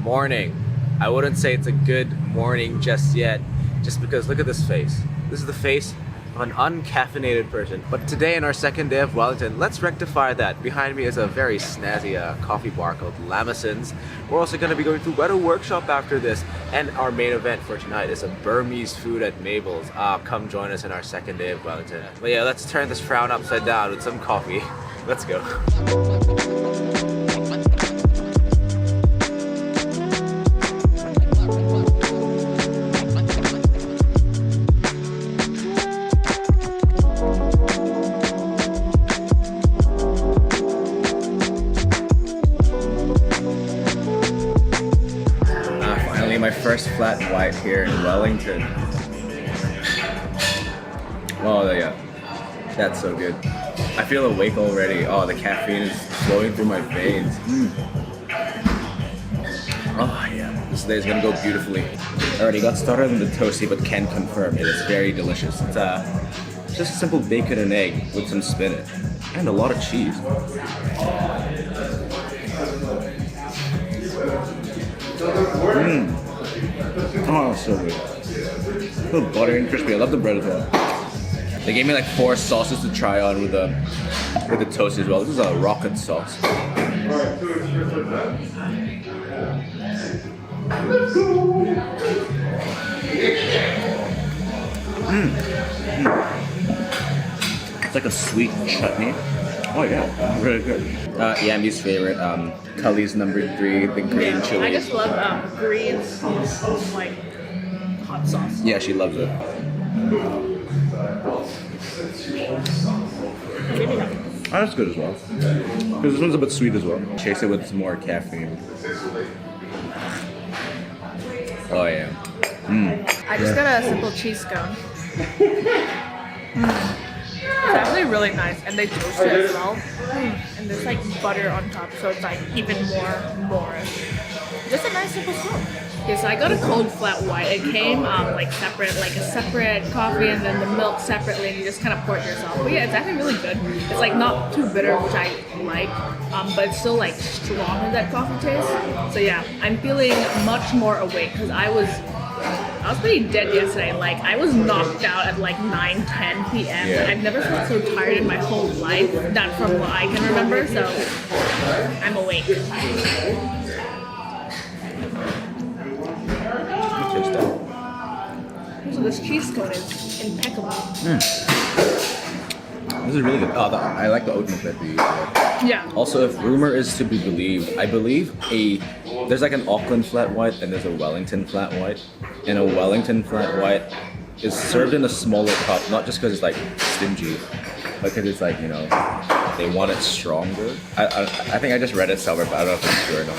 morning. I wouldn't say it's a good morning just yet, just because look at this face. This is the face of an uncaffeinated person. But today, in our second day of Wellington, let's rectify that. Behind me is a very snazzy coffee bar called Lamason's. We're also going to be going to Weta Workshop after this, and our main event for tonight is a Burmese food at Mabel's. Come join us in our second day of Wellington. But yeah, let's turn this frown upside down with some coffee. Let's go. My first flat white here in Wellington. Oh yeah, that's so good. I feel awake already. Oh, the caffeine is flowing through my veins. Oh yeah, this day is gonna go beautifully. I already got started on the toasty, but can confirm it is very delicious. It's just a simple bacon and egg with some spinach and a lot of cheese. Oh, so good. So buttery and crispy. I love the bread as well. They gave me like 4 sauces to try on with the toast as well. This is a rocket sauce. It's like a sweet chutney. Oh yeah, really good. Yami's favorite, Cully's #3, the green chili. I just love green, like, hot sauce. Yeah, she loves it. Oh, that's good as well. Because this one's a bit sweet as well. Chase it with some more caffeine. Oh yeah. I just got a simple cheese scone. It's actually really nice, and they toast it as well. And there's like butter on top, so it's like even more. Just a nice simple scone. Okay, so I got a cold flat white. It came like a separate coffee, and then the milk separately, and you just kind of pour it yourself. But yeah, it's actually really good. It's like not too bitter, which I like, but it's still like strong in that coffee taste. So yeah, I'm feeling much more awake because I was pretty dead yesterday. Like, I was knocked out at like 9-10 p.m. Yeah. I've never felt so tired in my whole life, not from what I can remember, so I'm awake. So this cheese scone is impeccable. This is really good. Oh, I like the oat milk that we use. Yeah. Also, if rumor is to be believed, I believe there's like an Auckland flat white and there's a Wellington flat white. And a Wellington flat white is served in a smaller cup, not just because it's like stingy, but because it's like, you know, they want it stronger. I think I just read it somewhere, but I don't know if it's true or not.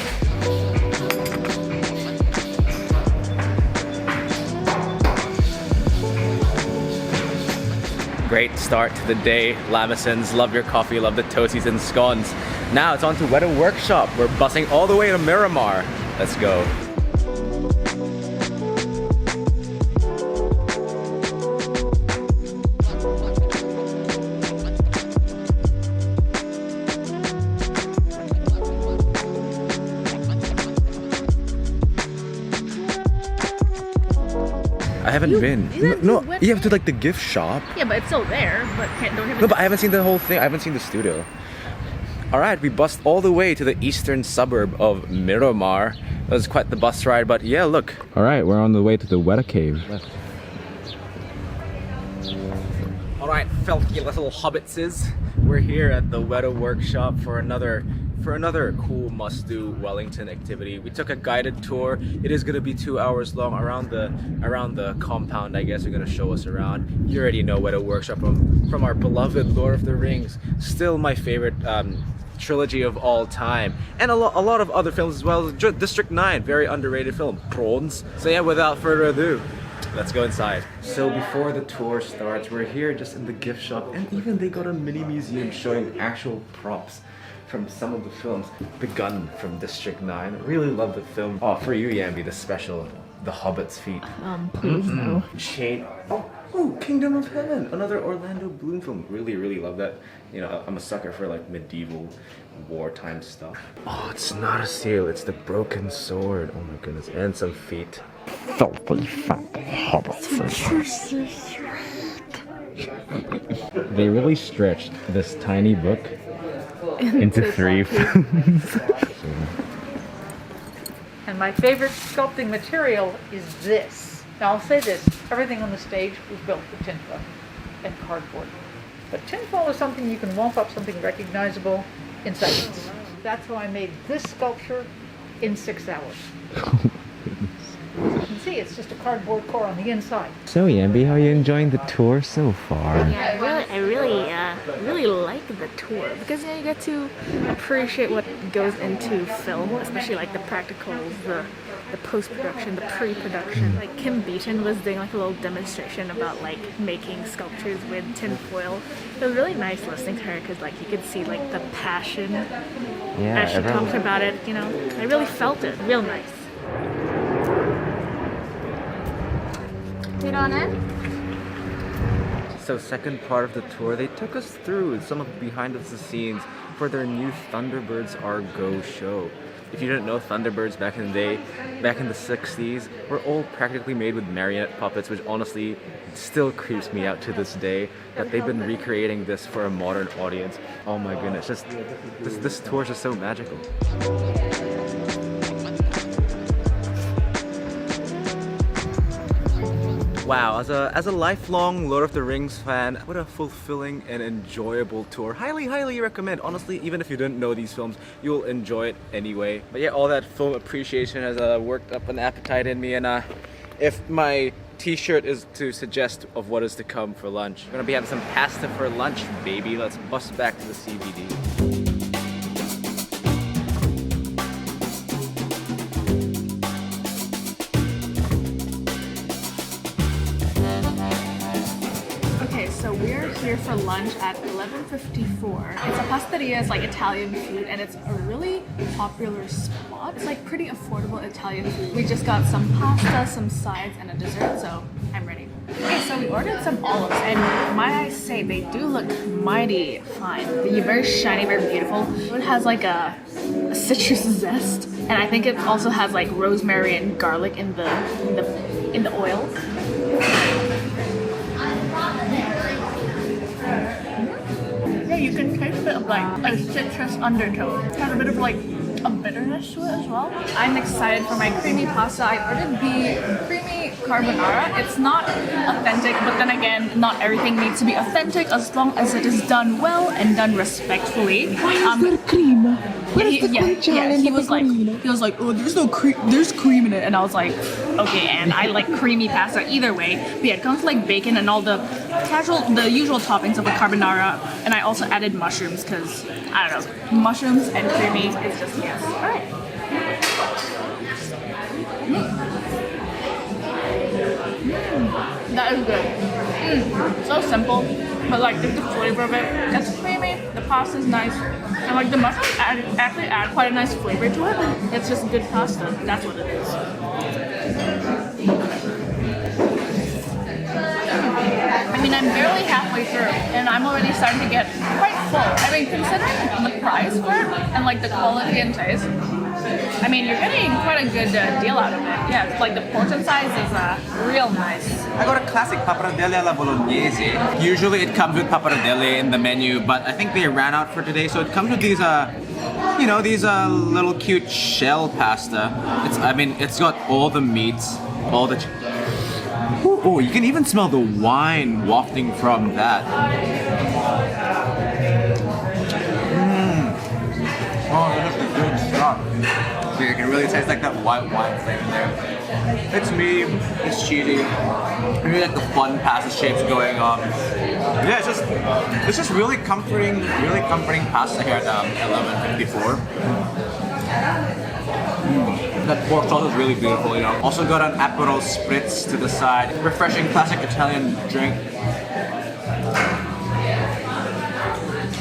Great start to the day, Lamason's. Love your coffee, love the toasties and scones. Now it's on to Weta Workshop. We're bussing all the way to Miramar. Let's go. I haven't been. No, you have to like the gift shop. Yeah, but it's still there. But don't have. No, but I haven't seen the whole thing. I haven't seen the studio. All right, we bussed all the way to the eastern suburb of Miramar. It was quite the bus ride, but yeah, look. All right, we're on the way to the Weta Cave. All right, felky little hobbitses. We're here at the Weta Workshop for another cool must-do Wellington activity. We took a guided tour. It is going to be 2 hours long around the compound. I guess they're going to show us around. You already know Weta Workshop from our beloved Lord of the Rings. Still my favorite trilogy of all time, and a lot of other films as well. District 9, very underrated film. Prawns. So yeah, without further ado, let's go inside. So before the tour starts, we're here just in the gift shop, and even they got a mini museum showing actual props from some of the films. The gun from District 9. Really love the film. Oh, for you, Yambi, the the Hobbit's feet. Please no. Chain. Oh, Kingdom of Heaven, another Orlando Bloom film. Really, really love that. You know, I'm a sucker for like medieval wartime stuff. Oh, it's not a seal, it's the broken sword. Oh my goodness, and some feet. Filthy fat Hobbit feet. They really stretched this tiny book into 3 films. And my favorite sculpting material is this. Now I'll say this, everything on the stage was built with tinfoil and cardboard. But tinfoil is something you can womp up something recognizable in seconds. That's how I made this sculpture in 6 hours. You can see it's just a cardboard core on the inside. So Yambi, how are you enjoying the tour so far? Yeah, I really like the tour because you get to appreciate what goes into film, especially like the practicals, the post-production, the pre-production. Like Kim Beaton was doing like a little demonstration about like making sculptures with tin foil. It was really nice listening to her because like you could see like the passion as she talked about it. You know, I really felt it. Real nice. So second part of the tour, they took us through some of the behind the scenes for their new Thunderbirds Are Go show. If you didn't know, Thunderbirds back in the day, back in the 60s, were all practically made with marionette puppets, which honestly still creeps me out to this day, that they've been recreating this for a modern audience. Oh my goodness, just this tour is just so magical. Wow, as a lifelong Lord of the Rings fan, what a fulfilling and enjoyable tour. Highly recommend. Honestly, even if you didn't know these films, you'll enjoy it anyway. But yeah, all that film appreciation has worked up an appetite in me, and if my t-shirt is to suggest of what is to come for lunch, we're gonna be having some pasta for lunch, baby. Let's bust back to the CBD. So we're here for lunch at 11:54. It's a Pastaria, it's like Italian food, and it's a really popular spot. It's like pretty affordable Italian food. We just got some pasta, some sides, and a dessert, so I'm ready. Okay, so we ordered some olives, and might I say, they do look mighty fine. They're very shiny, very beautiful. It has like a citrus zest, and I think it also has like rosemary and garlic in the oil. Yeah, you can taste a bit of like a citrus undertone. It has a bit of like a bitterness to it as well. I'm excited for my creamy pasta. I ordered the creamy carbonara. It's not authentic, but then again, not everything needs to be authentic as long as it is done well and done respectfully. He was like, oh, there's no cream, there's cream in it, and I was like, okay, and I like creamy pasta either way. But yeah, it comes with like bacon and all the usual toppings of a carbonara, and I also added mushrooms because I don't know, mushrooms and creamy is just yes. All right. That is good. So simple, but like just the flavor of it, it's creamy. The pasta is nice. And like the mushrooms actually add quite a nice flavor to it. It's just good pasta. That's what it is. I mean, I'm barely halfway through, and I'm already starting to get quite full. I mean, considering the price for it and like the quality and taste, I mean, you're getting quite a good deal out of it. Yeah, it's like the portion size is real nice. I got a classic pappardelle alla bolognese. Usually it comes with pappardelle in the menu, but I think they ran out for today, so it comes with these, these little cute shell pasta. It's got all the meats, all the... Oh, you can even smell the wine wafting from that. Oh, this is good stuff. You can really taste like that white wine flavor there. It's meaty, it's cheesy. Really like the fun pasta shapes going on. Yeah, it's just really comforting pasta here at 11:54. That pork sauce is really beautiful, you know. Also got an Aperol Spritz to the side. Refreshing classic Italian drink.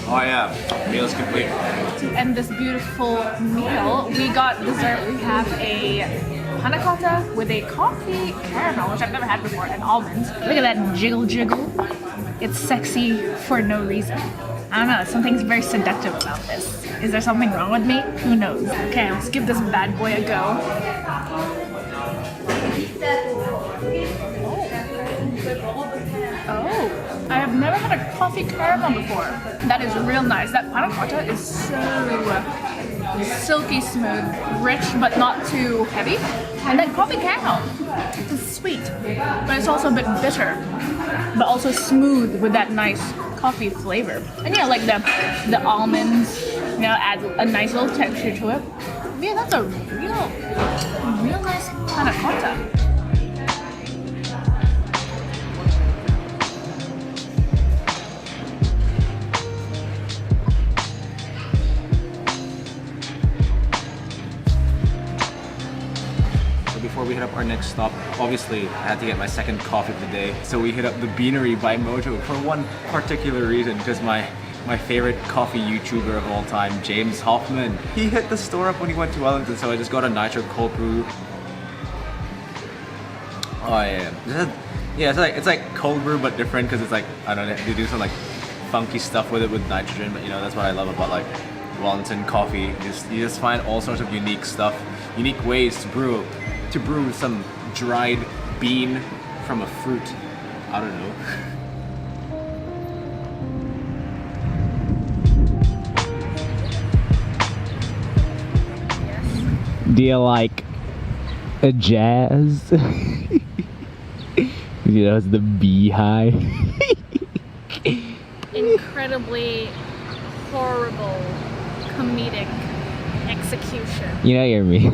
Oh yeah, meal is complete. to end this beautiful meal, we got dessert. We have a panna cotta with a coffee caramel, which I've never had before, and almonds. Look at that jiggle jiggle. It's sexy for no reason. I don't know, something's very seductive about this. Is there something wrong with me? Who knows? Okay, let's give this bad boy a go. Oh, I have never had a coffee caramel before. That is real nice. That panna cotta is so silky smooth, rich but not too heavy. And that coffee caramel is sweet, but it's also a bit bitter, but also smooth with that nice coffee flavor. And yeah, like the almonds, you know, add a nice little texture to it. Yeah, that's a real nice panna cotta. Before we hit up our next stop, obviously I had to get my second coffee of the day. So we hit up the Beanery by Mojo for one particular reason, because my favorite coffee YouTuber of all time, James Hoffman, he hit the store up when he went to Wellington, so I just got a nitro cold brew. Oh yeah. Yeah, it's like cold brew but different, because it's like, I don't know, they do some like funky stuff with it with nitrogen, but you know, that's what I love about like Wellington coffee. You just find all sorts of unique stuff, unique ways to brew some dried bean from a fruit. I don't know. Do you like a jazz? You know, it's the beehive. Incredibly horrible comedic execution. You know you're me.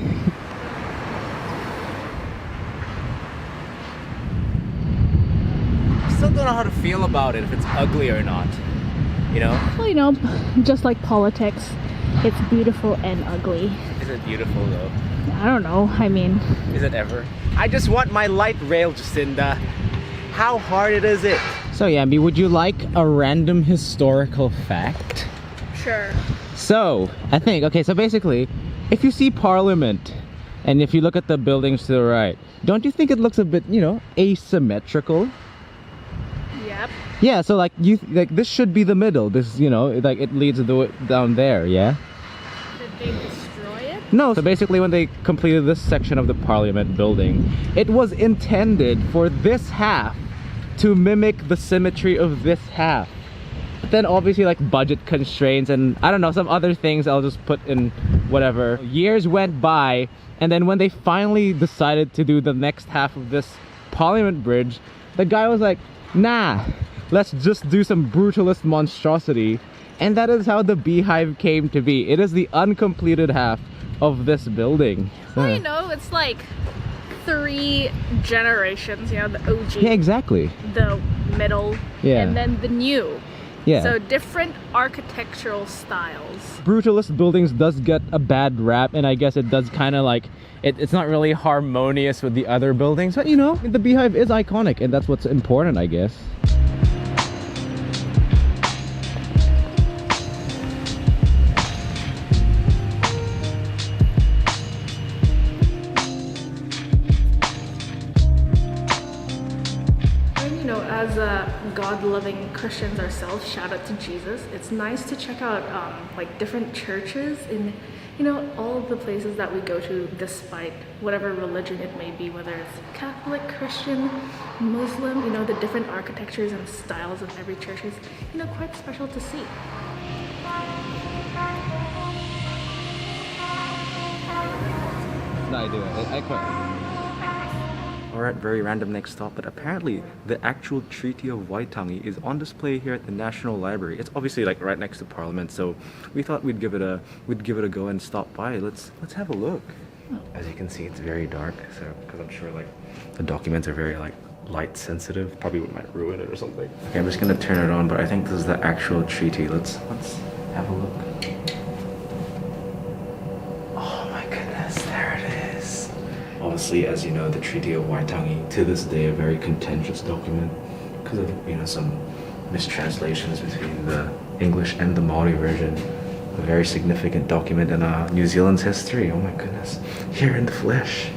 Still don't know how to feel about it, if it's ugly or not. You know? Well, you know, just like politics, it's beautiful and ugly. Is it beautiful though? I don't know, I mean... Is it ever? I just want my light rail, Jacinda. How hard is it? So Yambi, would you like a random historical fact? Sure. So, I think, okay, so basically, if you see Parliament, and if you look at the buildings to the right, don't you think it looks a bit, you know, asymmetrical? Yep. Yeah, so like this should be the middle. This, you know, like it leads down there, yeah? Did they destroy it? No, so basically when they completed this section of the Parliament building, it was intended for this half to mimic the symmetry of this half. But then obviously like budget constraints and I don't know, some other things I'll just put in whatever. Years went by, and then when they finally decided to do the next half of this Parliament bridge, the guy was like, nah, let's just do some brutalist monstrosity. And that is how the beehive came to be. It is the uncompleted half of this building. Well, you know, it's like 3 generations, you know, the OG. Yeah, exactly. The middle. Yeah. And then the new. Yeah. So different architectural styles. Brutalist buildings does get a bad rap, and I guess it does kind of like, it's not really harmonious with the other buildings, but you know, the beehive is iconic, and that's what's important, I guess. God-loving Christians ourselves, shout out to Jesus. It's nice to check out like different churches in, you know, all of the places that we go to, despite whatever religion it may be, whether it's Catholic, Christian, Muslim, you know, the different architectures and styles of every church is, you know, quite special to see. No, I do. I quite. Alright, very random next stop, but apparently the actual Treaty of Waitangi is on display here at the National Library. It's obviously like right next to Parliament, so we thought we'd give it a go and stop by. Let's have a look. As you can see, it's very dark, so because I'm sure like the documents are very like light sensitive, probably might ruin it or something. Okay, I'm just gonna turn it on, but I think this is the actual treaty. Let's have a look. Oh my goodness, there it is. Obviously, as you know, the Treaty of Waitangi, to this day, a very contentious document because of, you know, some mistranslations between the English and the Maori version. A very significant document in New Zealand's history. Oh my goodness. Here in the flesh.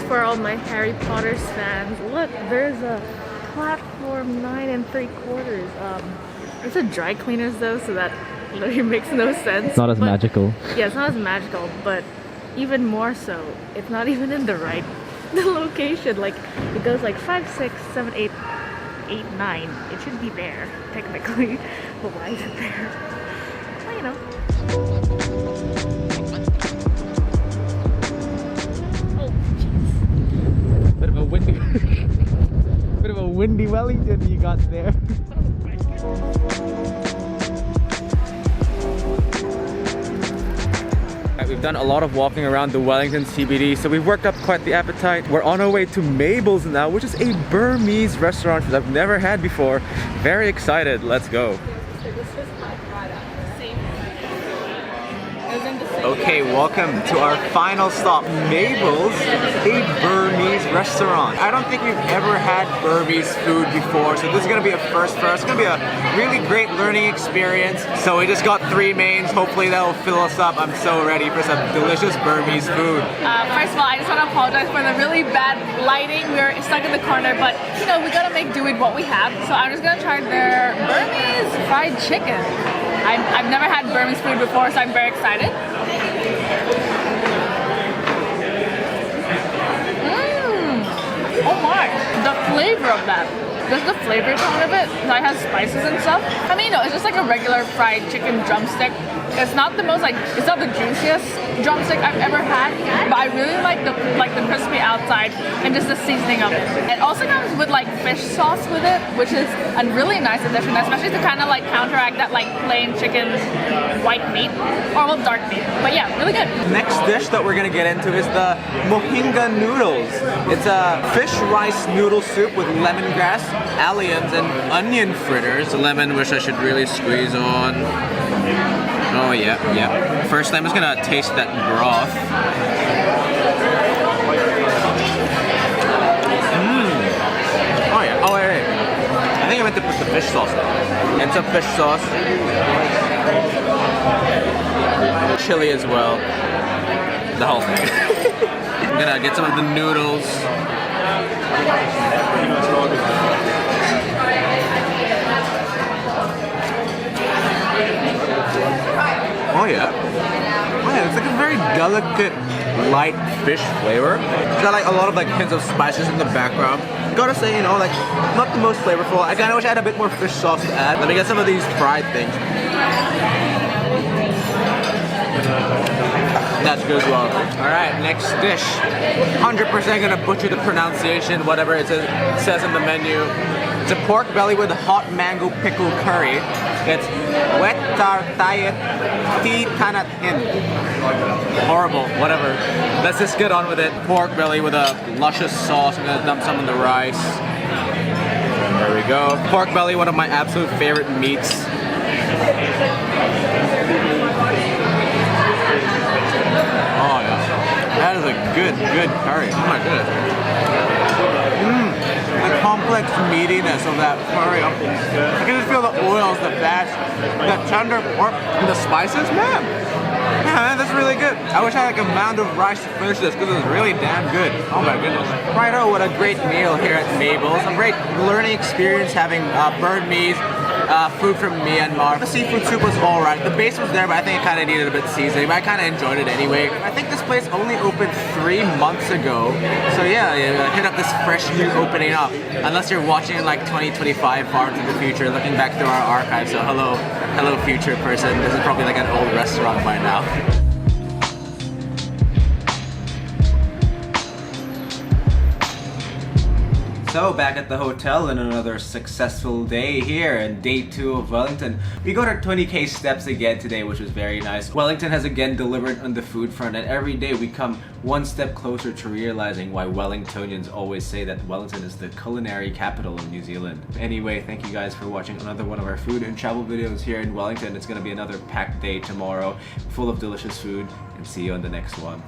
For all my Harry Potter fans, look, there's a platform 9 3/4. It's a dry cleaners though, so that literally makes no sense. It's not as magical. Yeah, it's not as magical, but even more so, it's not even in the right location. Like, it goes like 5, 6, 7, 8, 9. It should be there, technically. But why is it there? Well, you know. Bit of a windy, bit of a windy Wellington you got there. We've done a lot of walking around the Wellington CBD, so we've worked up quite the appetite. We're on our way to Mabel's now, which is a Burmese restaurant that I've never had before. Very excited. Let's go. Okay, welcome to our final stop, Mabel's, a Burmese restaurant. I don't think we've ever had Burmese food before, so this is gonna be a first for us. It's gonna be a really great learning experience. So we just got 3 mains. Hopefully that will fill us up. I'm so ready for some delicious Burmese food. First of all, I just want to apologize for the really bad lighting. We're stuck in the corner, but you know, we gotta make do with what we have. So I'm just gonna try their Burmese fried chicken. I've never had Burmese food before, so I'm very excited. Oh my, the flavor of that. Just the flavor tone of it, that has spices and stuff. I mean, no, it's just like a regular fried chicken drumstick. It's not the most it's not the juiciest drumstick I've ever had, but I really like the crispy outside and just the seasoning of it. It also comes with like fish sauce with it, which is a really nice addition, especially to kind of like counteract that like plain chicken white meat, or well, dark meat. But yeah, really good. Next dish that we're gonna get into is the mohinga noodles. It's a fish rice noodle soup with lemongrass, alliums, and onion fritters. Lemon, which I should really squeeze on. Oh yeah, yeah. First, I'm just gonna taste that broth. Oh yeah. Oh wait. I think I meant to put the fish sauce in. And some fish sauce. Chili as well. The whole thing. I'm gonna get some of the noodles. Oh yeah. Oh yeah, it's like a very delicate, light fish flavor. It's got like a lot of like hints of spices in the background. Gotta say, you know, like not the most flavorful. I kinda wish I had a bit more fish sauce to add. Let me get some of these fried things. That's good as well. Alright, next dish. 100% gonna butcher the pronunciation, whatever it says in the menu. It's a pork belly with a hot mango pickle curry. It's Weta Workshop. Horrible, whatever. Let's just get on with it. Pork belly with a luscious sauce. I'm gonna dump some in the rice. There we go. Pork belly, one of my absolute favorite meats. Oh yeah. That is a good curry. Oh my goodness. The complex meatiness of that curry. I can just feel the oils, the fats, the tender pork, and the spices, man. Yeah, man, that's really good. I wish I had like a mound of rice to finish this because it's really damn good. Oh my goodness. Righto, what a great meal here at Mabel's. A great learning experience having Burmese food from Myanmar. The seafood soup was alright. The base was there, but I think it kind of needed a bit of seasoning, but I kind of enjoyed it anyway. I think this place only opened 3 months ago. So yeah, hit up this fresh new opening up. Unless you're watching in like 2025 far into the future, looking back through our archive. So hello future person. This is probably like an old restaurant by now. So back at the hotel in another successful day here and day 2 of Wellington. We got our 20k steps again today, which was very nice. Wellington has again delivered on the food front, and every day we come one step closer to realizing why Wellingtonians always say that Wellington is the culinary capital of New Zealand. Anyway, thank you guys for watching another one of our food and travel videos here in Wellington. It's gonna be another packed day tomorrow, full of delicious food, and see you on the next one.